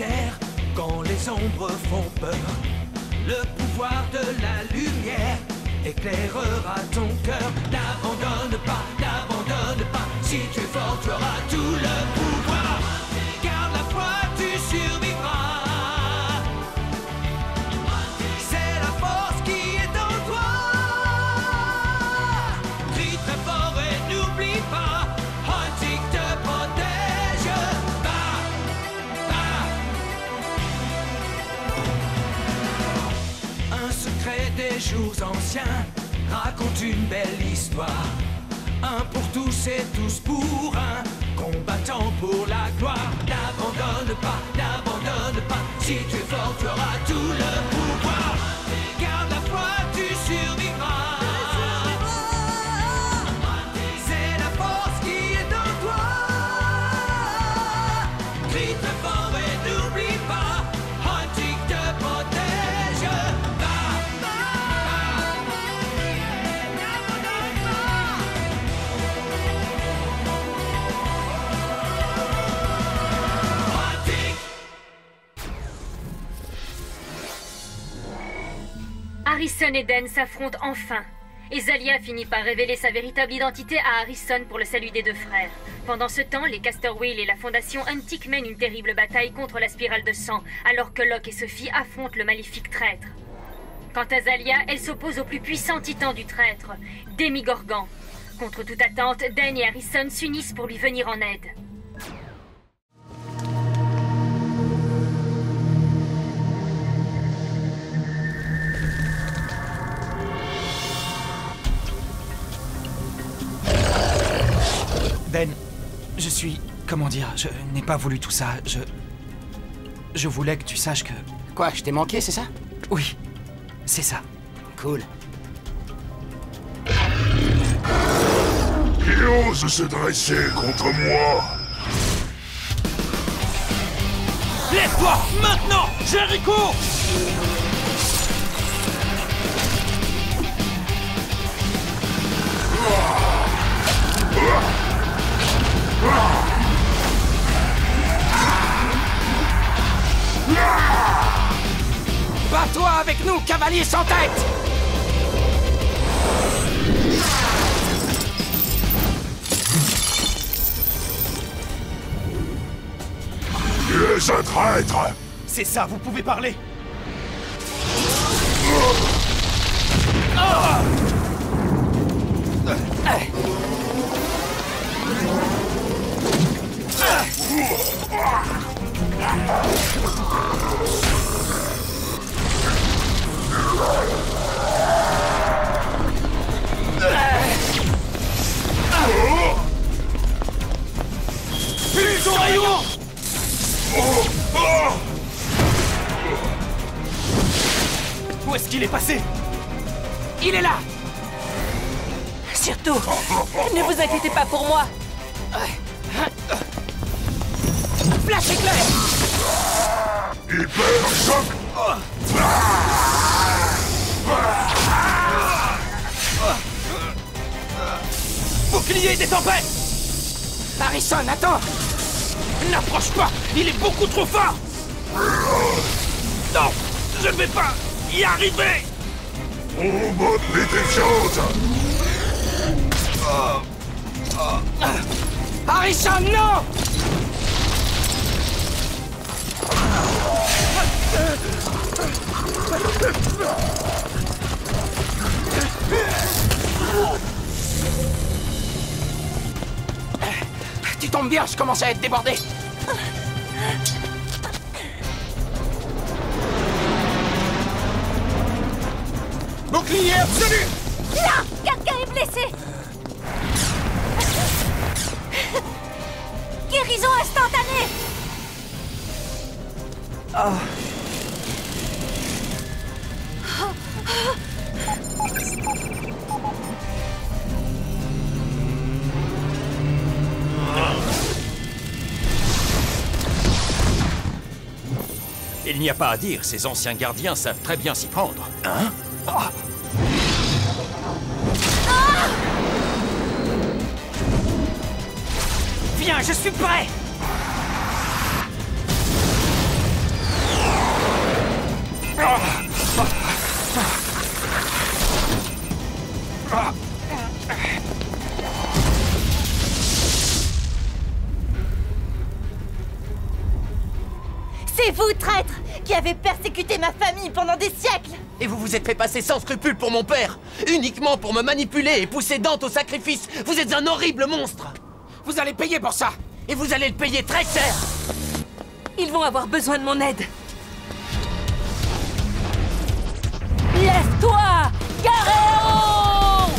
mystère, quand les ombres font peur, le pouvoir de la lumière éclairera ton cœur. N'abandonne pas, si tu es fort, tu auras tout le pouvoir. Garde la foi, tu survivras. C'est la force qui est en toi. Crie très fort et n'oublie pas, Hunting te protège. Un secret des jours anciens raconte une belle histoire. Un pour tous et tous pour un, combattant pour la gloire. N'abandonne pas, si tu es fort, tu auras tout le pouvoir. Garde la foi, tu survivras. C'est la force qui est en toi. Crie très fort et n'oublie pas, Hunting te protège. Harrison et Den s'affrontent enfin. Et Zalia finit par révéler sa véritable identité à Harrison pour le salut des deux frères. Pendant ce temps, les Casterwheel et la Fondation Huntic mènent une terrible bataille contre la spirale de sang, alors que Locke et Sophie affrontent le maléfique traître. Quant à Zalia, elle s'oppose au plus puissant titan du traître, Demigorgon. Contre toute attente, Den et Harrison s'unissent pour lui venir en aide. Ben, je suis... comment dire, je n'ai pas voulu tout ça, je voulais que tu saches que... Quoi, je t'ai manqué, c'est ça? Oui, c'est ça. Cool. Qui ose se dresser contre moi? Lève-toi, maintenant, Jericho! Bats-toi avec nous, cavalier sans tête! Tu es un traître! C'est ça, vous pouvez parler. Pulsion rayon! Où est-ce qu'il est passé? Il est là! Surtout, ne vous inquiétez pas pour moi. Flash éclair! Hyper choc! Bouclier des tempêtes! Harrison, attends! N'approche pas! Il est beaucoup trop fort! Non! Je ne vais pas y arriver! Oh, mode pétrifiante! Harrison, non! Tu tombes bien, je commence à être débordé. Bouclier absolu! Là, quelqu'un est blessé. Guérison instantanée. Il n'y a pas à dire, ces anciens gardiens savent très bien s'y prendre. Hein? Viens, je suis prêt! C'est vous, traître, qui avez persécuté ma famille pendant des siècles! Et vous vous êtes fait passer sans scrupule pour mon père, uniquement pour me manipuler et pousser Dante au sacrifice. Vous êtes un horrible monstre. Vous allez payer pour ça! Et vous allez le payer très cher. Ils vont avoir besoin de mon aide. Lève-toi, Garéon!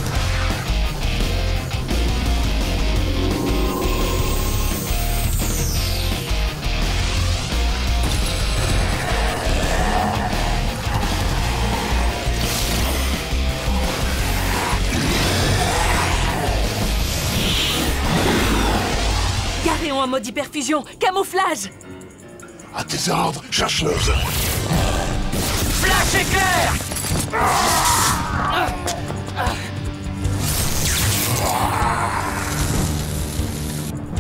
Garéon en mode hyperfusion, camouflage! À tes ordres, chercheuse. Flash éclair.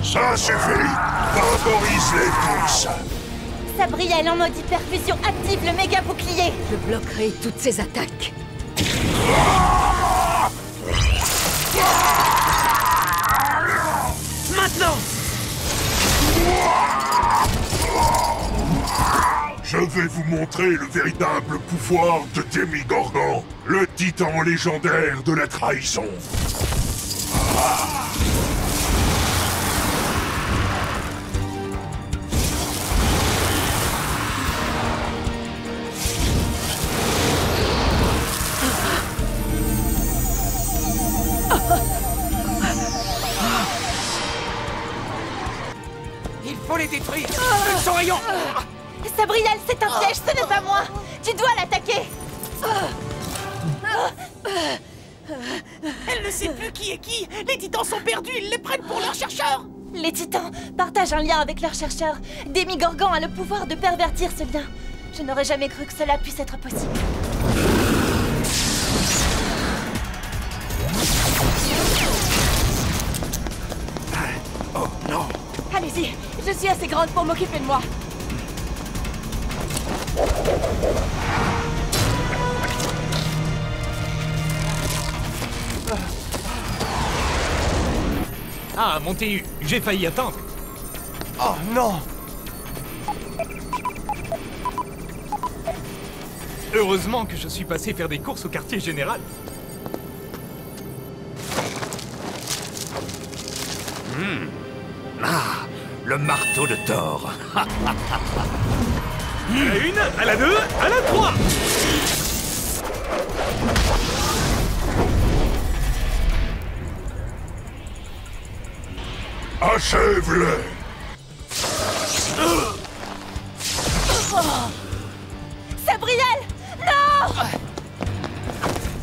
Ça suffit. Vaporise-les tous. Sabriel en mode hyperfusion active le méga bouclier. Je bloquerai toutes ces attaques. Maintenant. Je vais vous montrer le véritable pouvoir de Démigorgon, le titan légendaire de la trahison. Il faut les détruire! Son rayon! Sabriel, c'est un piège, ce n'est pas moi! Tu dois l'attaquer! Elle ne sait plus qui est qui! Les titans sont perdus, ils les prennent pour leurs chercheurs! Les titans partagent un lien avec leurs chercheurs. Démigorgon a le pouvoir de pervertir ce lien. Je n'aurais jamais cru que cela puisse être possible. Oh non! Allez-y, je suis assez grande pour m'occuper de moi. Ah, mon TU, j'ai failli attendre. Oh non! Heureusement que je suis passé faire des courses au quartier général. Ah, le marteau de Thor. À la 1, à la 2, à la 3. Achève-les! Sabriel! Non!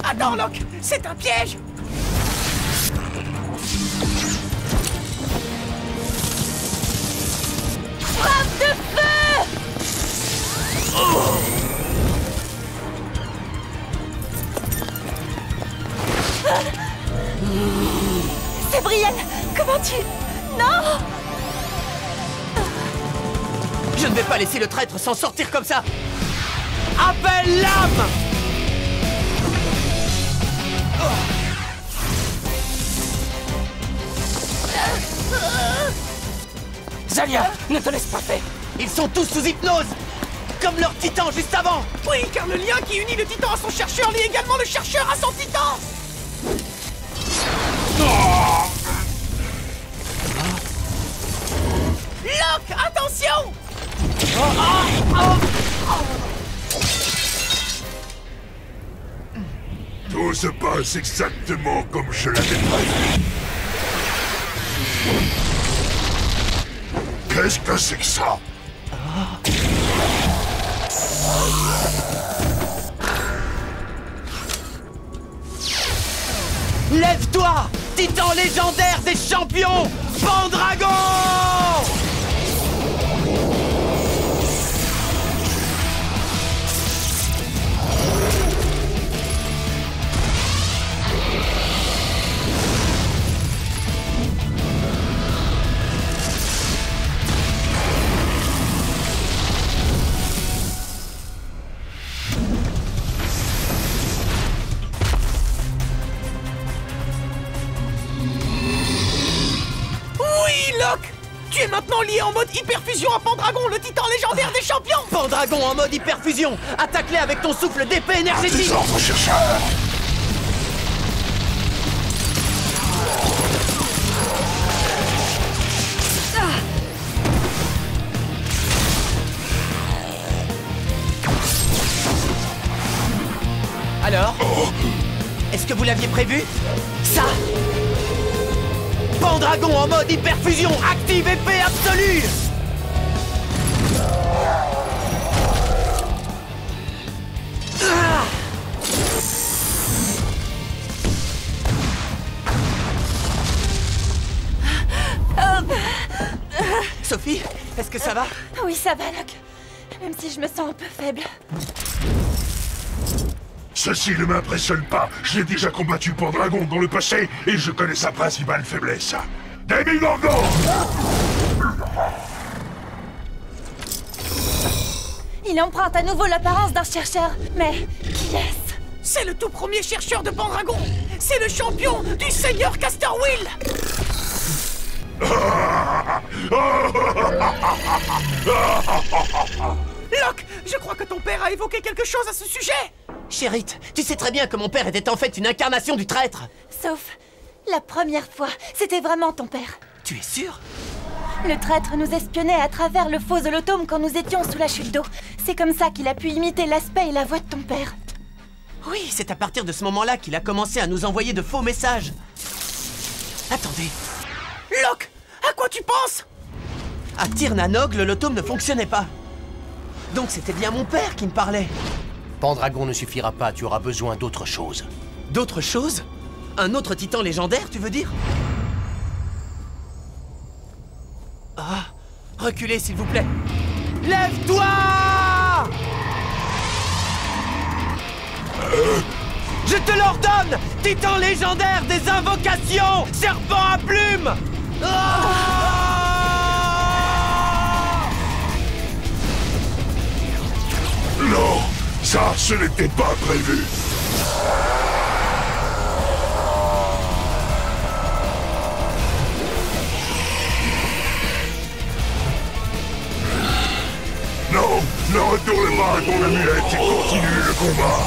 Attends, Locke! C'est un piège! Frappe de feu! Sabriel, comment tu... Non! Je ne vais pas laisser le traître s'en sortir comme ça. Appelle l'âme. Zalia, ne te laisse pas faire! Ils sont tous sous hypnose, comme leur titan juste avant. Oui, car le lien qui unit le titan à son chercheur lie également le chercheur à son titan! Locke, attention! Tout se passe exactement comme je l'avais prévu. Qu'est-ce que c'est que ça? Lève-toi, titan légendaire des champions, Pendragon! Oui, relié en mode hyperfusion à Pendragon, le titan légendaire des champions. Pendragon en mode hyperfusion. Attaque-les avec ton souffle d'épée énergétique. Des ordres, chercheur. Alors, est-ce que vous l'aviez prévu? Ça! Pendragon en mode hyperfusion, active épée absolue! Sophie, est-ce que ça va? Oui, ça va, Locke. Même si je me sens un peu faible. Ceci ne m'impressionne pas. Je l'ai déjà combattu Pendragon dans le passé et je connais sa principale faiblesse. Demigorgon! Il emprunte à nouveau l'apparence d'un chercheur. Mais qui est-ce? C'est le tout premier chercheur de Pendragon. C'est le champion du Seigneur Casterwill. Locke, je crois que ton père a évoqué quelque chose à ce sujet. Chérite, tu sais très bien que mon père était en fait une incarnation du traître. Sauf la première fois, c'était vraiment ton père. Tu es sûr? Le traître nous espionnait à travers le faux holotome quand nous étions sous la chute d'eau. C'est comme ça qu'il a pu imiter l'aspect et la voix de ton père. Oui, c'est à partir de ce moment-là qu'il a commencé à nous envoyer de faux messages. Attendez. Locke, à quoi tu penses? À Tirnanog, l'holotome ne fonctionnait pas. Donc c'était bien mon père qui me parlait. Pendragon ne suffira pas, tu auras besoin d'autre chose. D'autre chose? Un autre titan légendaire, tu veux dire? Ah, reculez s'il vous plaît. Lève-toi! Je te l'ordonne! Titan légendaire des invocations! Serpent à plumes! Non, ça, ce n'était pas prévu. Non, ne retourne pas à ton amulette et continue le combat.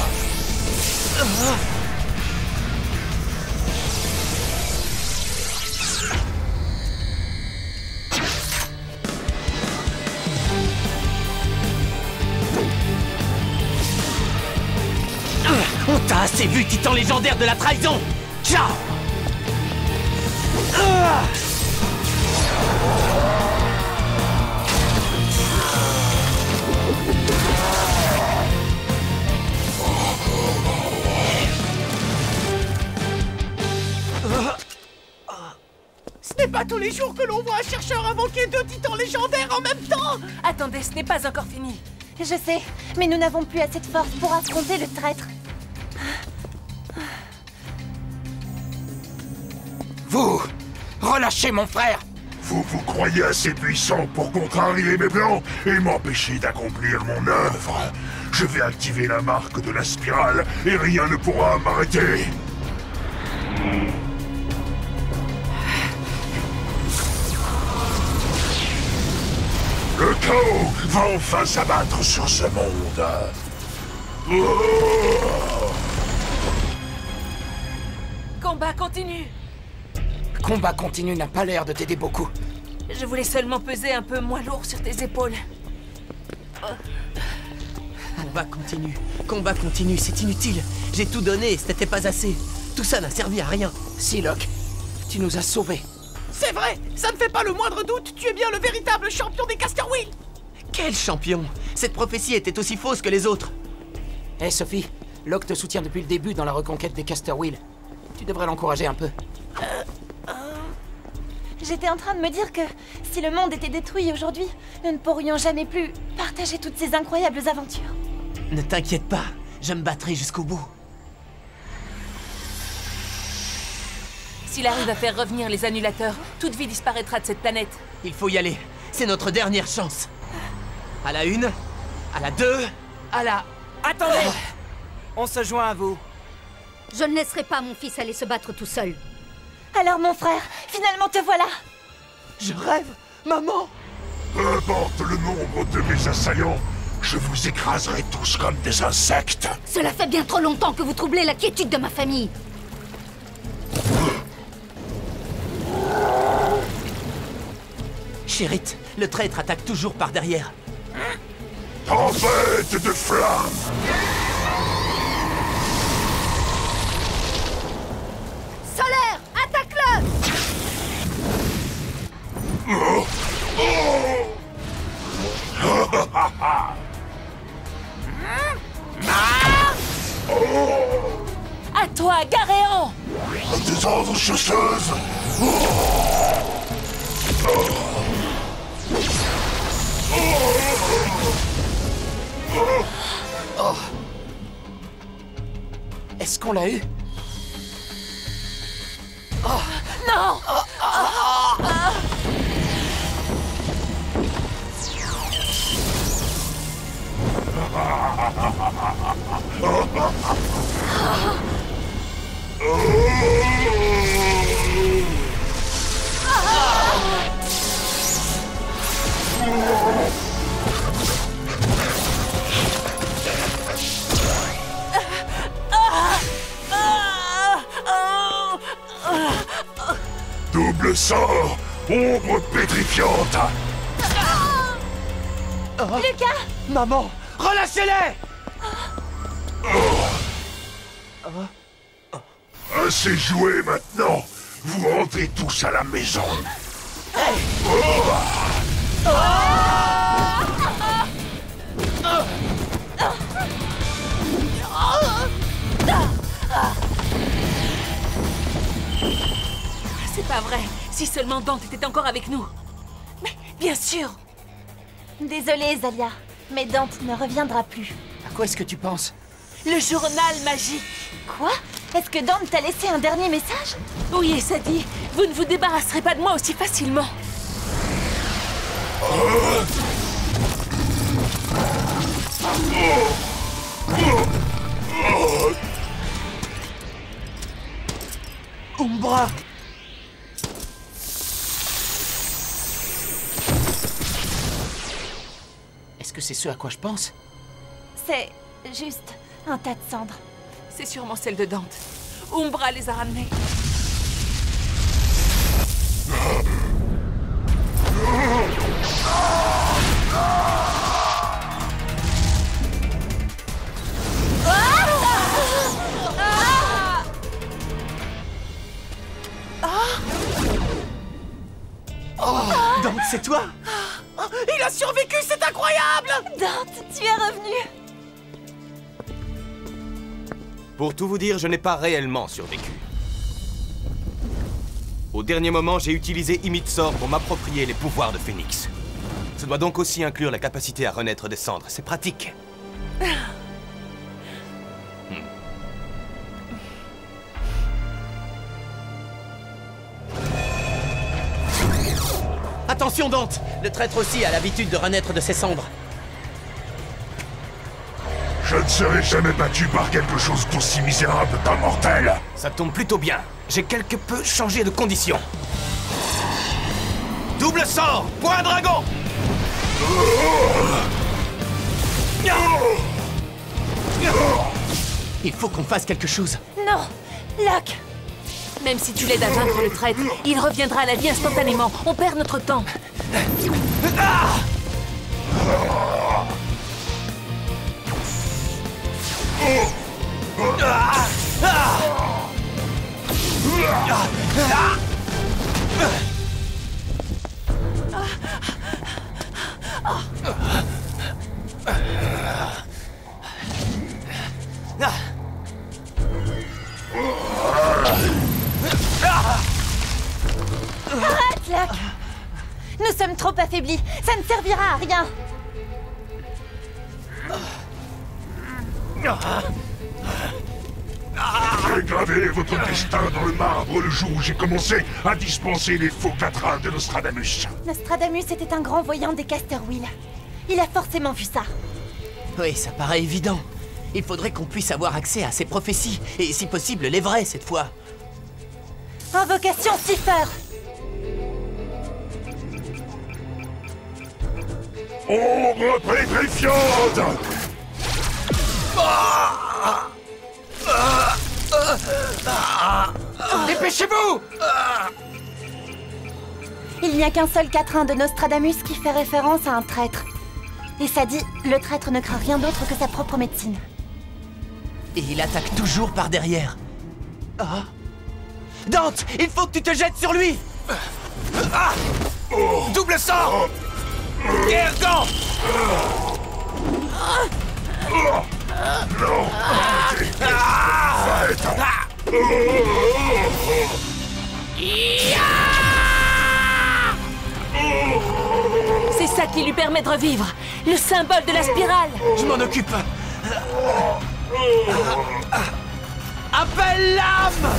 On t'a assez vu, titan légendaire de la trahison! Ciao! Ce n'est pas tous les jours que l'on voit un chercheur invoquer 2 titans légendaires en même temps. Attendez, ce n'est pas encore fini. Je sais, mais nous n'avons plus assez de force pour affronter le traître. Vous! Relâchez mon frère! Vous vous croyez assez puissant pour contrarier mes plans et m'empêcher d'accomplir mon œuvre. Je vais activer la marque de la spirale et rien ne pourra m'arrêter. Le chaos va enfin s'abattre sur ce monde. Combat continue. Combat continu n'a pas l'air de t'aider beaucoup. Je voulais seulement peser un peu moins lourd sur tes épaules. Combat continu, c'est inutile. J'ai tout donné et ce n'était pas assez. Tout ça n'a servi à rien. Si, Locke, tu nous as sauvés. C'est vrai, ça ne fait pas le moindre doute, tu es bien le véritable champion des Casterwill. Quel champion! Cette prophétie était aussi fausse que les autres. Hé, Sophie, Locke te soutient depuis le début dans la reconquête des Casterwill. Tu devrais l'encourager un peu. J'étais en train de me dire que si le monde était détruit aujourd'hui, nous ne pourrions jamais plus partager toutes ces incroyables aventures. Ne t'inquiète pas, je me battrai jusqu'au bout. S'il arrive à faire revenir les annulateurs, toute vie disparaîtra de cette planète. Il faut y aller, c'est notre dernière chance. À la 1, à la 2, à la... Attendez! On se joint à vous. Je ne laisserai pas mon fils aller se battre tout seul. Alors mon frère, finalement te voilà! Je rêve, maman! Peu importe le nombre de mes assaillants, je vous écraserai tous comme des insectes. Cela fait bien trop longtemps que vous troublez la quiétude de ma famille. Chérite, le traître attaque toujours par derrière. Tempête de flammes! Solaire, attaque-le! À toi, Garéan! Des ordres chasseuses! Est-ce qu'on l'a eu? Non! Double sort! Ombre pétrifiante! Lucas! Maman! Relâchez-les! Assez joué maintenant! Vous rentrez tous à la maison! C'est pas vrai. Si seulement Dante était encore avec nous. Mais bien sûr. Désolée, Zalia, mais Dante ne reviendra plus. À quoi est-ce que tu penses? Le journal magique. Quoi? Est-ce que Dante t'a laissé un dernier message? Oui, et ça dit, vous ne vous débarrasserez pas de moi aussi facilement. Umbra! Est-ce que c'est ce à quoi je pense? C'est juste un tas de cendres. C'est sûrement celle de Dante. Umbra les a ramenés. Dante, c'est toi? Il a survécu, c'est incroyable! Dante, tu es revenu! Pour tout vous dire, je n'ai pas réellement survécu. Au dernier moment, j'ai utilisé Imitsor pour m'approprier les pouvoirs de Phénix. Ça doit donc aussi inclure la capacité à renaître des cendres. C'est pratique. Attention, Dante! Le traître aussi a l'habitude de renaître de ses cendres. Je ne serai jamais battu par quelque chose d'aussi misérable qu'un mortel! Ça tombe plutôt bien. J'ai quelque peu changé de condition. Double sort! Point dragon! Il faut qu'on fasse quelque chose. Non! Locke! Même si tu l'aides à vaincre le traître, il reviendra à la vie instantanément. On perd notre temps. Arrête, Locke! Nous sommes trop affaiblis. Ça ne servira à rien. J'ai gravé votre destin dans le marbre le jour où j'ai commencé à dispenser les faux quatrains de Nostradamus. Nostradamus était un grand voyant des Casterwheel. Il a forcément vu ça. Oui, ça paraît évident. Il faudrait qu'on puisse avoir accès à ces prophéties, et si possible, les vraies cette fois. Invocation Cipher! Ombre pétrifiante! Dépêchez-vous! Il n'y a qu'un seul quatrain de Nostradamus qui fait référence à un traître. Et ça dit, le traître ne craint rien d'autre que sa propre médecine. Et il attaque toujours par derrière. Ah. Dante, il faut que tu te jettes sur lui! Ah. Double sort! Guergan! Non! C'est ça qui lui permet de revivre. Le symbole de la spirale. Je m'en occupe. Appelle l'âme!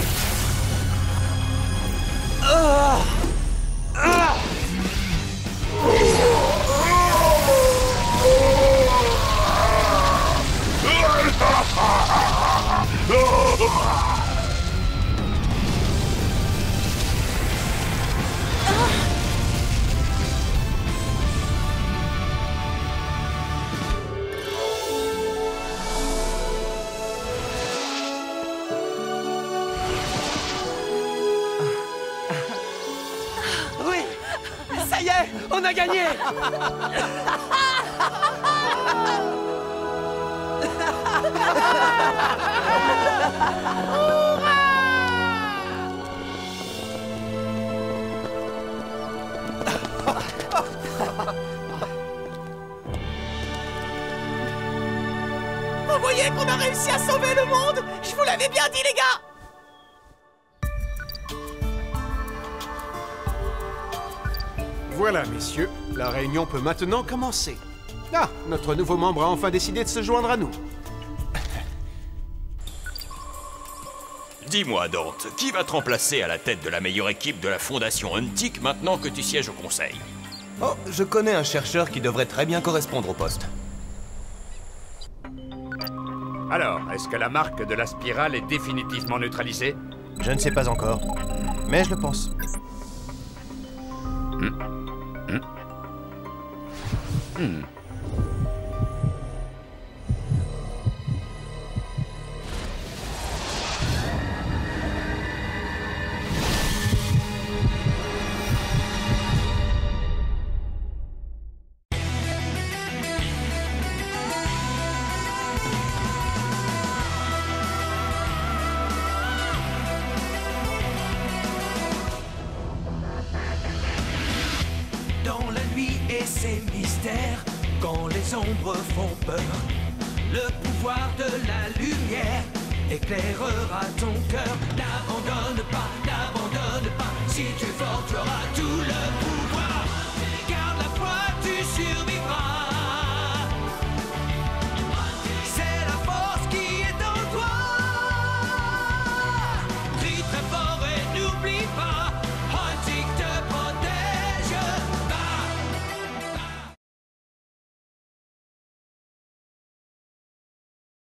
Oui! Ça y est! On a gagné! Vous voyez qu'on a réussi à sauver le monde? Je vous l'avais bien dit, les gars! Voilà, messieurs, la réunion peut maintenant commencer. Ah, notre nouveau membre a enfin décidé de se joindre à nous. Dis-moi, Dante, qui va te remplacer à la tête de la meilleure équipe de la Fondation Untic maintenant que tu sièges au conseil? Oh, je connais un chercheur qui devrait très bien correspondre au poste. Alors, est-ce que la marque de la spirale est définitivement neutralisée? Je ne sais pas encore, mais je le pense. Dans la nuit et ses mystères, quand les ombres font peur, le pouvoir de la lumière éclairera ton cœur. N'abandonne pas, si tu es fort, tu auras tout le pouvoir. Garde la foi, tu survivras.